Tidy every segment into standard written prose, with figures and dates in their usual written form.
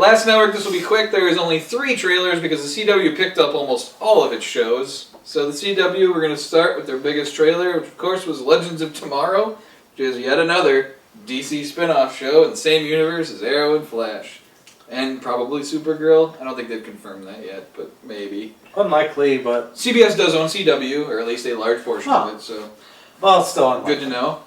last network, this will be quick. There is only 3 trailers because the CW picked up almost all of its shows. So the CW, we're going to start with their biggest trailer, which of course was Legends of Tomorrow, which is yet another DC spin-off show in the same universe as Arrow and Flash. And probably Supergirl. I don't think they've confirmed that yet, but maybe. Unlikely, but... CBS does own CW, or at least a large portion of it, so... Well, it's still unlikely. Good to know.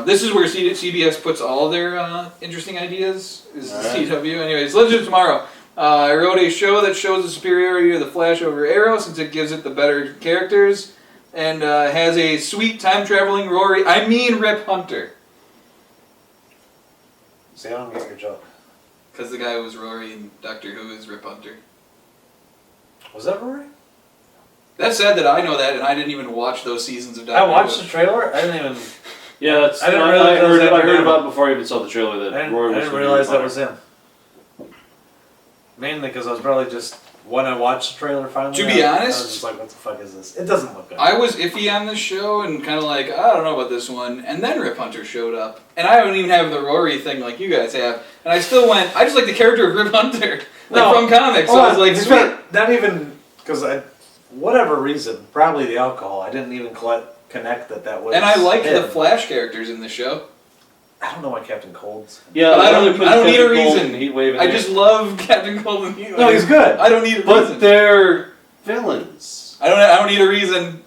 This is where CBS puts all their interesting ideas, is the CW. Anyways, Legends of Tomorrow. I wrote a show that shows the superiority of the Flash over Arrow, since it gives it the better characters, and has a sweet time-traveling Rip Hunter. See, I don't get your joke. Because the guy who was Rory in Doctor Who is Rip Hunter. Was that Rory? That's sad that I know that, and I didn't even watch those seasons of Doctor Who. I watched the trailer. I didn't even... Yeah, that's. I heard about it before I even saw the trailer that Rory was. I didn't realize that was him. Mainly because I was probably just when I watched the trailer finally. To be honest, I was just like, "What the fuck is this?" It doesn't look good. I was iffy on this show and kind of like, I don't know about this one. And then Rip Hunter showed up, and I don't even have the Rory thing like you guys have. And I still went. I just like the character of Rip Hunter, from comics. So I was like, sweet. Not even because whatever reason, probably the alcohol. I didn't even connect that was. And I liked the Flash characters in the show. I don't know why Captain Cold's. Yeah, but I don't need a reason. I just love Captain Cold and Heatwave. No, he's good. I don't need a reason. But they're villains. I don't need a reason.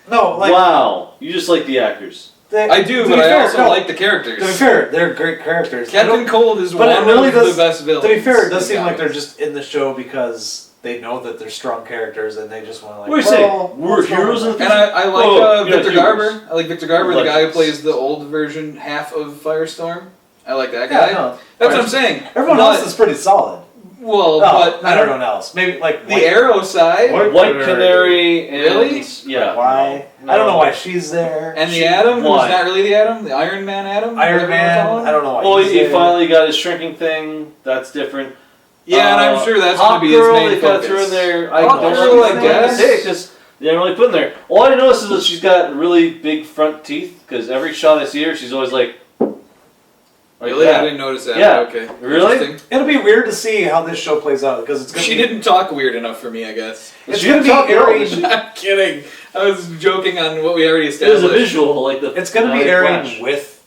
No, like wow, you just like the actors. I do, but I also like the characters. To be fair, they're great characters. Captain Cold is one of the best villains. To be fair, it does seem like they're just in the show because they know that they're strong characters and they just want to like. What do you say? We're heroes of the And I like Victor Garber. I like Victor Garber, the guy who Legends. plays the old version half of Firestorm. I like that guy. No. That's what I'm saying. Everyone else is pretty solid. Well, but not everyone else. Maybe like the Arrow side. White Canary. And, really? Yeah. Why? No. I don't know why she's there. And the Atom, who's not really the Atom, the Iron Man Atom. Iron Man. I don't know why. Well, he finally got his shrinking thing. That's different. Yeah, and I'm sure that's going to be his main focus. Through in there. I guess. Because they didn't really put in there. All I noticed is that she's got really big front teeth. Because every shot I see her, she's always like. Really? I didn't notice that. Yeah. Okay. Really? It'll be weird to see how this show plays out because it's. She didn't talk weird enough for me, I guess. It's going to be airing. I'm kidding. I was joking on what we already established. It was a visual, like the. It's going to be airing with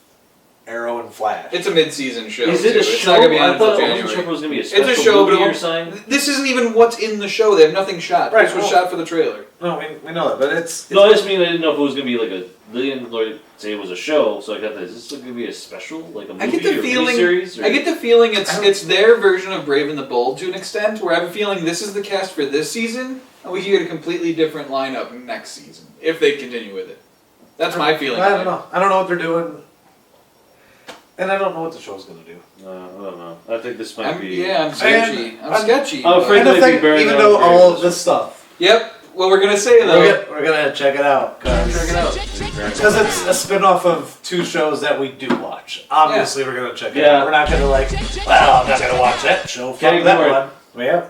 Arrow and Flash. It's a mid-season show. Is it a show? It's not going to be on I until thought January. it was going to be a special it's a show, movie but or something. This isn't even what's in the show. They have nothing shot. Right, This was shot for the trailer. No, we know that, but it's no, I just mean I didn't know if it was going to be like a. They didn't say it was a show, so I got that. Is this going to be a special, like a movie or miniseries? I get the feeling it's their version of Brave and the Bold to an extent, where I have a feeling this is the cast for this season, and we can get a completely different lineup next season if they continue with it. That's my feeling. I don't know. I don't know what they're doing. And I don't know what the show's going to do. I don't know. I think this might be... Yeah, I'm sketchy. I'm sketchy. I'm afraid even though all of this stuff. Yep. Well, we're going to say, though... We're going to check it out. Because it's a spin-off of 2 shows that we do watch. Obviously, we're going to check it out. We're not going to well, I'm not going to watch that show. Fuck that one. Yeah.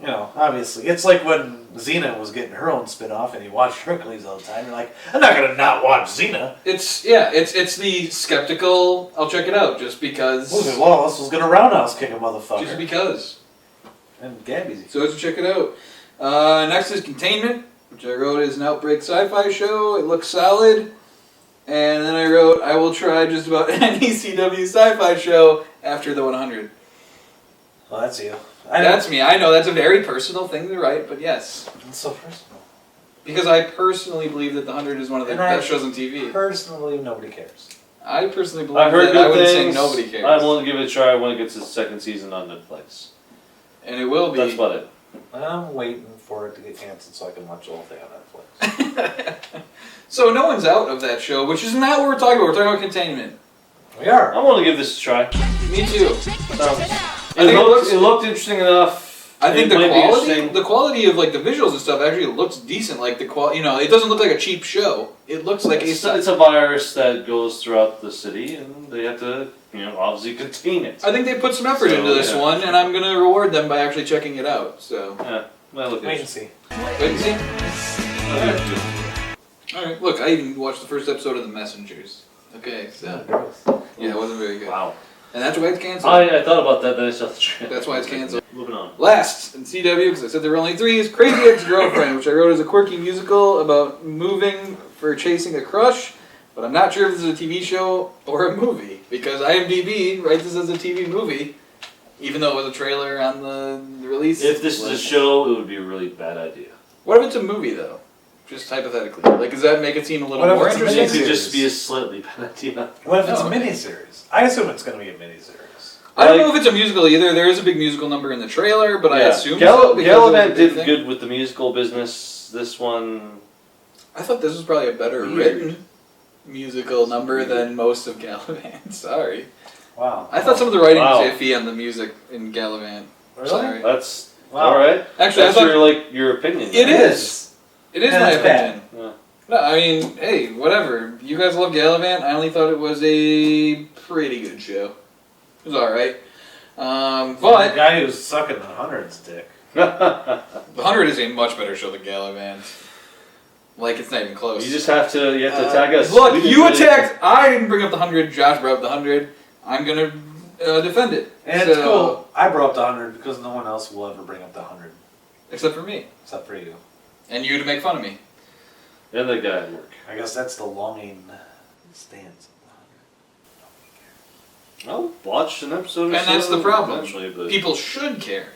You know, obviously. It's like when Xena was getting her own spin-off and you watch Hercules all the time. You're like, I'm not going to not watch Xena. It's the skeptical, I'll check it out just because... Wallace was going to roundhouse kick a motherfucker. Just because. And Gabby's. So let's check it out. Next is Containment, which I wrote is an Outbreak sci-fi show. It looks solid. And then I wrote, I will try just about any CW sci-fi show after the 100. Well, that's you. That's me. I know that's a very personal thing to write, but yes. It's so personal. Because I personally believe that the 100 is one of the best shows on TV. Personally, nobody cares. I personally believe that I would say nobody cares. I want to give it a try when it gets its second season on Netflix. And it will be. That's about it. I'm waiting for it to get canceled so I can watch the whole thing on Netflix. So no one's out of that show, which is not what we're talking about. We're talking about Containment. We are. I want to give this a try. Me too. It looked interesting enough. I think the quality of like the visuals and stuff actually looks decent. Like the quality, it doesn't look like a cheap show. It looks like it's a virus that goes throughout the city, and they have to, obviously contain it. I think they put some effort into this one, and I'm gonna reward them by actually checking it out. So wait and see. Wait and see. All right. Look, I even watched the first episode of The Messengers. Okay, so yeah, it wasn't very good. Wow. And that's why it's canceled. I thought about that, then I saw the trailer. That's why it's canceled. Moving on. Last in CW, because I said there were only 3, is Crazy Ex-Girlfriend, which I wrote as a quirky musical about moving for chasing a crush, but I'm not sure if this is a TV show or a movie, because IMDb writes this as a TV movie, even though it was a trailer on the release. If this is a show, it would be a really bad idea. What if it's a movie, though? Just hypothetically. Like, does that make it seem a little What if more it's a interesting? It could just be a slightly bad idea. What if it's Oh, a okay. miniseries? I assume it's going to be a miniseries. I don't know if it's a musical either. There is a big musical number in the trailer, but I assume so. because Gallivant it was a big did thing. good with the musical business. This one... I thought this was probably a better Weird. written musical number than most of Gallivant. Sorry. Wow. I thought some of the writing Wow. was iffy on the music in Gallivant. Really? Sorry. That's... Wow. Alright. Actually, That's I thought your opinion. it right? is. It is And my it's bad. opinion. Yeah. No, I mean, hey, whatever. You guys love Gallivant. I only thought it was a pretty good show. It was alright. The But guy who's sucking the 100's dick. The 100 is a much better show than Gallivant. Like, it's not even close. You just have to tag us. Look, We didn't you really- attacked. I didn't bring up the 100. Josh brought up the 100. I'm gonna defend it. And So- it's cool. I brought up the 100 because no one else will ever bring up the 100 Except for me. except for you. And you to make fun of me. And the guy at work. I guess that's the longing stance of I'll watch an episode or And that's so the problem. eventually, but People should care.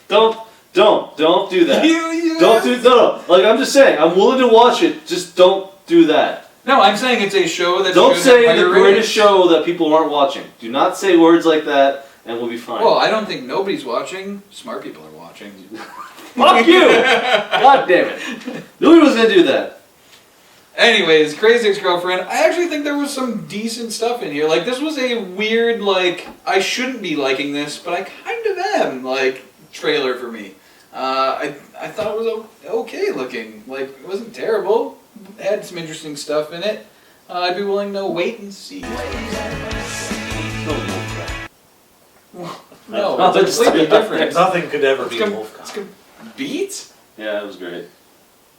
don't do that. You- Don't do no. Like I'm just saying, I'm willing to watch it. Just don't do that. No, I'm saying it's a show that Don't should say have the higher greatest ratings. show that people aren't watching. Do not say words like that, and we'll be fine. Well, I don't think nobody's watching. Smart people are watching. Fuck you! God damn it! Nobody was gonna do that. Anyways, Crazy Ex-Girlfriend, I actually think there was some decent stuff in here. Like, this was a weird, like, I shouldn't be liking this, but I kind of am, like, trailer for me. I thought it was okay looking. Like, it wasn't terrible. It had some interesting stuff in it. I'd be willing to wait and see. No, No, it's completely it. different. Nothing could ever be It's Wolfcop. Beat? yeah, it was great.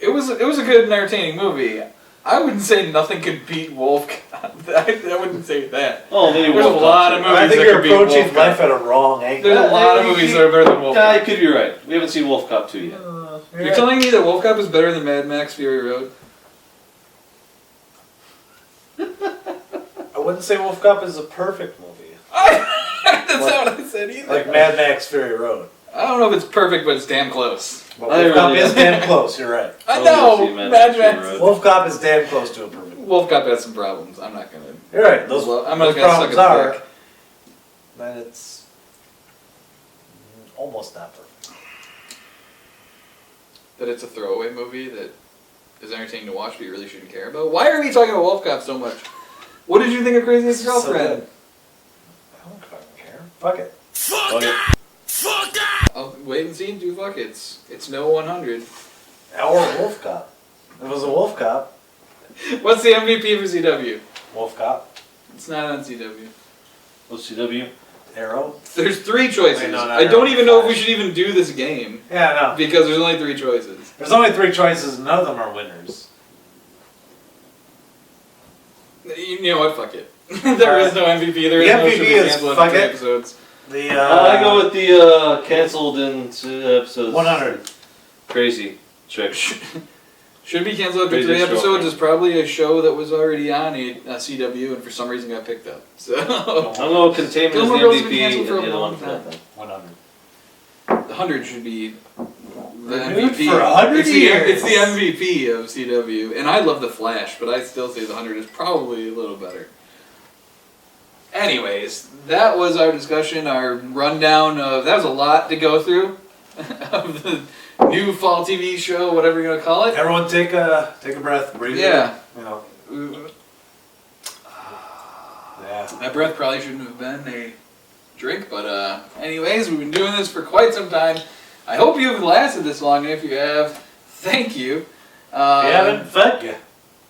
It was a good and entertaining movie. I wouldn't say nothing could beat Wolf Cop. I wouldn't say that. Oh, maybe There's a Wolf lot Cop of too. movies I think that you're could beat approaching Wolf life Cop. at a wrong angle. There's a lot of movies that are better than Wolf Yeah, Cop. you could be right. We haven't seen Wolf Cop 2 yet. You're telling me that Wolf Cop is better than Mad Max Fury Road? I wouldn't say Wolfcop is a perfect movie. That's not what I said either. Like Mad Max Fury Road. I don't know if it's perfect, but it's damn close. But I Wolfcop really is don't. damn close, you're right. I Oh, know. see, Mad Mad Max Max. Fury Road. Wolfcop is damn close to a perfect movie. Wolf Cop has some problems. I'm not gonna. You're right, those, I'm those not gonna suck problems a are dick. that it's almost not perfect. That it's a throwaway movie that is entertaining to watch, but you really shouldn't care about. Why are we talking about Wolf Cop so much? What did you think of Crazy It's so Ex-Girlfriend? good. I don't fucking care. Fuck it. Okay. I'll wait and see and do fuck it. It's no 100. Or Wolfcop. If it was a Wolfcop. What's the MVP for CW? Wolfcop. It's not on CW. OCW. Arrow. There's 3 choices. Wait, no, not I don't Arrow. even know if we should even do this game Yeah, no. because there's only 3 choices. There's only 3 choices, none of them are winners. You know what? Fuck it. There is no MVP. There is The no MVP should be is canceled fuck after 3 it. episodes. The I go with the canceled in 2 episodes. 100. Crazy trick. Should be canceled after Crazy 3 episodes Ex-Girlfriend. is probably a show that was already on a CW and for some reason got picked up. So I'm going to Containment as the Gilmore Girls has been MVP canceled and for a the other long one for time. nothing. 100. the 100 should be the Renewed MVP. for 100 It's the years. MVP of CW, and I love the Flash, but I still say the 100 is probably a little better. Anyways, that was our discussion, our rundown of, that was a lot to go through, of the new fall TV show, whatever you're going to call it. Everyone take a breath, breathe Yeah. in, you know. Yeah. My breath probably shouldn't have been a drink, but anyways, we've been doing this for quite some time. I hope you've lasted this long, and if you have, thank you. If you haven't, fuck you.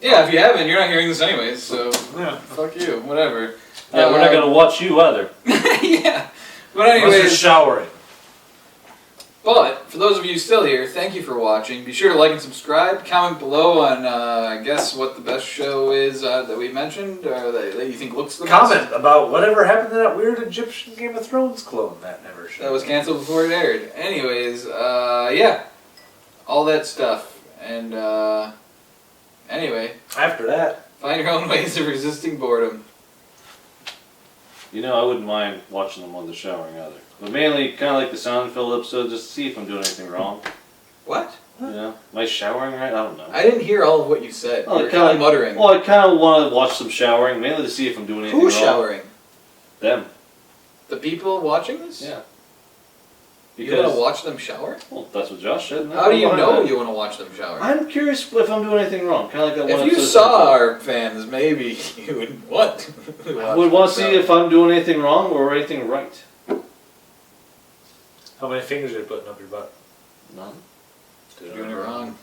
Yeah, if you haven't, you're not hearing this anyways, so Yeah. fuck you, whatever. Yeah, we're not going to watch you either. Yeah. But Unless you're anyways, showering. But, for those of you still here, thank you for watching. Be sure to like and subscribe. Comment below on, I guess, what the best show is that we mentioned, or that you think looks the best. Comment about whatever happened to that weird Egyptian Game of Thrones clone that never showed. That was canceled before it aired. Anyways, yeah. All that stuff. And, anyway. After that. Find your own ways of resisting boredom. You know, I wouldn't mind watching them on the showering either. But mainly, kind of like the Seinfeld episode, just to see if I'm doing anything wrong. What? You know? Am I showering right? I don't know. I didn't hear all of what you said. Oh, You're kind of muttering. Well, I kind of want to watch them showering, mainly to see if I'm doing anything Who's wrong. showering? Them. The people watching this? Yeah. You want to watch them shower? Well, that's what Josh said. How do you know you want to watch them shower? I'm curious if I'm doing anything wrong. Kind of like that one If you episode saw our fans, maybe you would want to I would want to see if I'm doing anything wrong or anything right. How many fingers are you putting up your butt? None. You're doing it wrong.